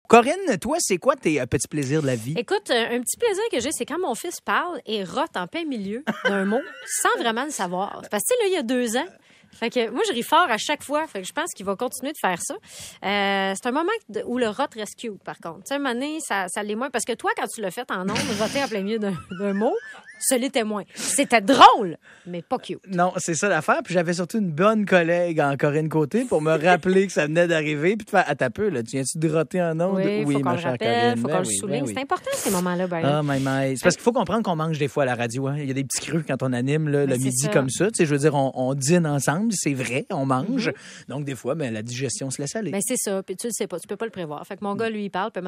Corinne, toi, c'est quoi tes petits plaisirs de la vie? Écoute, un petit plaisir que j'ai, c'est quand mon fils parle et rote en plein milieu d'un mot sans vraiment le savoir. Parce que, tu sais, là, il y a 2 ans, fait que moi, je ris fort à chaque fois. Fait que je pense qu'il va continuer de faire ça. C'est un moment où le rot reste cute, par contre. Tu sais, un moment donné, ça l'est moins. Parce que toi, quand tu l'as fait en ondes, roter en plein milieu d'un mot, ce l'était moins. C'était drôle, mais pas cute. Non, c'est ça l'affaire. Puis j'avais surtout une bonne collègue en Corinne Côté pour me rappeler que ça venait d'arriver. Puis de faire, à ta peu, là, tu viens-tu de roter en ondes? Oui, faut qu'on le rappelle, faut qu'on le souligne. Oui. C'est important, ces moments-là, Brian. Ah, my. C'est parce qu'il faut comprendre qu'on mange des fois à la radio. Hein. Il y a des petits creux quand on anime là, le midi ça. Comme ça. Tu sais, je veux dire, on dîne ensemble, c'est vrai, on mange. Donc, des fois, la digestion se laisse aller. Ben, c'est ça. Puis tu le sais pas, tu peux pas le prévoir. Fait que mon gars, lui, il parle, puis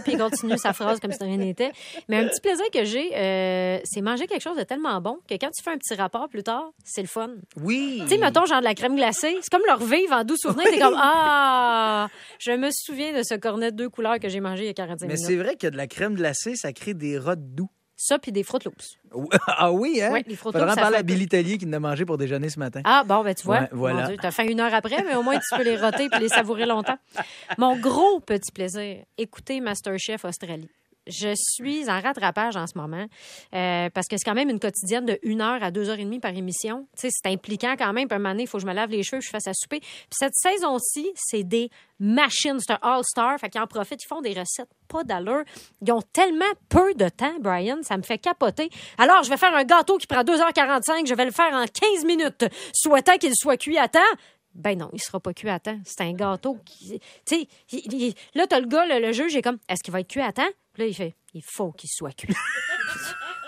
puis il continue sa phrase comme si de rien n'était. Mais un petit plaisir que j'ai, c'est manger quelque chose de tellement bon que quand tu fais un petit rapport plus tard, c'est le fun. Oui. Tu sais, mettons, genre de la crème glacée, c'est comme leur vivre en doux souvenir. T'es comme, je me souviens de ce cornet de 2 couleurs que j'ai mangé il y a 45 minutes. Mais c'est vrai que de la crème glacée, ça crée des rots doux. Ça, puis des Fruit Loops. Ah oui, hein? Oui, les Fruit Loops. Faudra en parler à Billy Tellier qui en a mangé pour déjeuner ce matin. Ah, bon, ben tu vois. Ouais, voilà. Mon Dieu, t'as faim 1 heure après, mais au moins tu peux les roter puis les savourer longtemps. Mon gros petit plaisir, écouter MasterChef Australie. Je suis en rattrapage en ce moment parce que c'est quand même une quotidienne de 1 heure à 2h30 par émission. Tu sais, c'est impliquant quand même. Puis un moment donné, il faut que je me lave les cheveux, que je fasse à souper. Puis cette saison-ci, c'est des machines. C'est un all-star. Fait qu'ils en profitent. Ils font des recettes pas d'allure. Ils ont tellement peu de temps, Brian. Ça me fait capoter. Alors, je vais faire un gâteau qui prend 2h45. Je vais le faire en 15 minutes, souhaitant qu'il soit cuit à temps. Ben non, il sera pas cuit à temps. C'est un gâteau qui... Tu sais, là, t'as le gars, le juge, est comme, est-ce qu'il va être cuit à temps? Puis là, il fait, il faut qu'il soit cuit.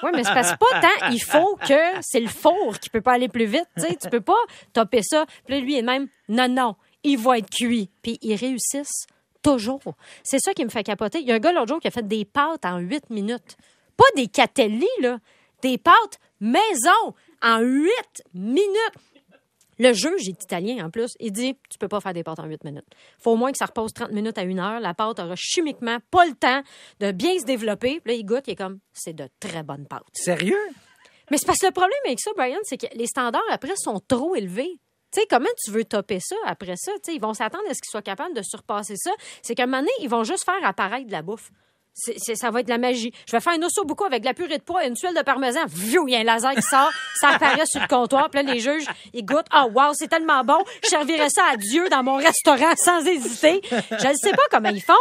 Oui, mais c'est parce que pas tant, il faut que c'est le four qui peut pas aller plus vite. Tu sais, tu peux pas topper ça. Puis là, lui, il est même, non, il va être cuit. Puis ils réussissent toujours. C'est ça qui me fait capoter. Il y a un gars l'autre jour qui a fait des pâtes en 8 minutes. Pas des catelli, là. Des pâtes maison en 8 minutes. Le juge est italien, en plus. Il dit, tu peux pas faire des pâtes en 8 minutes. Faut au moins que ça repose 30 minutes à 1 heure. La pâte aura chimiquement pas le temps de bien se développer. Puis là, il goûte, il est comme, c'est de très bonnes pâtes. Sérieux? Mais c'est parce que le problème avec ça, Brian, c'est que les standards, après, sont trop élevés. Tu sais, comment tu veux topper ça après ça? Tu sais, ils vont s'attendre à ce qu'ils soient capables de surpasser ça. C'est qu'à un moment donné, ils vont juste faire apparaître de la bouffe. Ça va être de la magie. Je vais faire un osso buco avec de la purée de pois et une tuile de parmesan. Viou, il y a un laser qui sort, ça apparaît sur le comptoir. Puis là, les juges, ils goûtent. Ah, wow, c'est tellement bon. Je servirais ça à Dieu dans mon restaurant sans hésiter. Je ne sais pas comment ils font.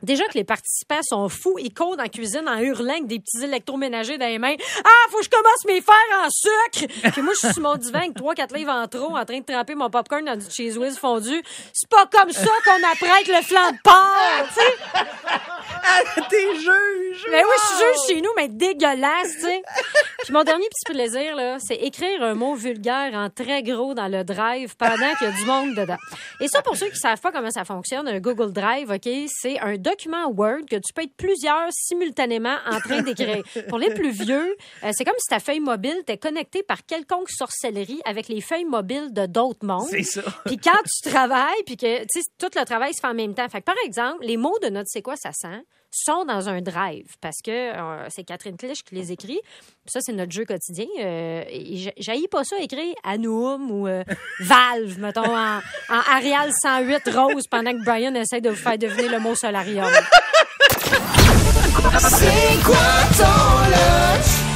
Déjà que les participants sont fous, ils courent dans la cuisine en hurlant avec des petits électroménagers dans les mains. Ah, faut que je commence mes fers en sucre! Puis moi, je suis sur mon divan avec 3-4 livres en trop, en train de tremper mon popcorn dans du Cheese Whiz fondu. C'est pas comme ça qu'on apprête le flanc de porc, tu sais! Ah, t'es juge! Mais oui, je suis juge chez nous, mais dégueulasse, tu sais! Puis mon dernier petit plaisir, là, c'est écrire un mot vulgaire en très gros dans le Drive pendant qu'il y a du monde dedans. Et ça, pour ceux qui savent pas comment ça fonctionne, un Google Drive, OK, c'est un document Word que tu peux être plusieurs simultanément en train d'écrire. Pour les plus vieux, c'est comme si ta feuille mobile était connectée par quelconque sorcellerie avec les feuilles mobiles de d'autres mondes. C'est ça. Puis quand tu travailles, puis que, tu sais, tout le travail se fait en même temps. Fait que, par exemple, les mots de notre C'est quoi ça sent sont dans un drive parce que c'est Catherine Clich qui les écrit. Puis ça, c'est notre jeu quotidien. J'haïs pas ça écrire Anoum ou Valve, mettons, en Arial 108 rose pendant que Brian essaie de vous faire deviner le mot solarium. C'est quoi ton lunch?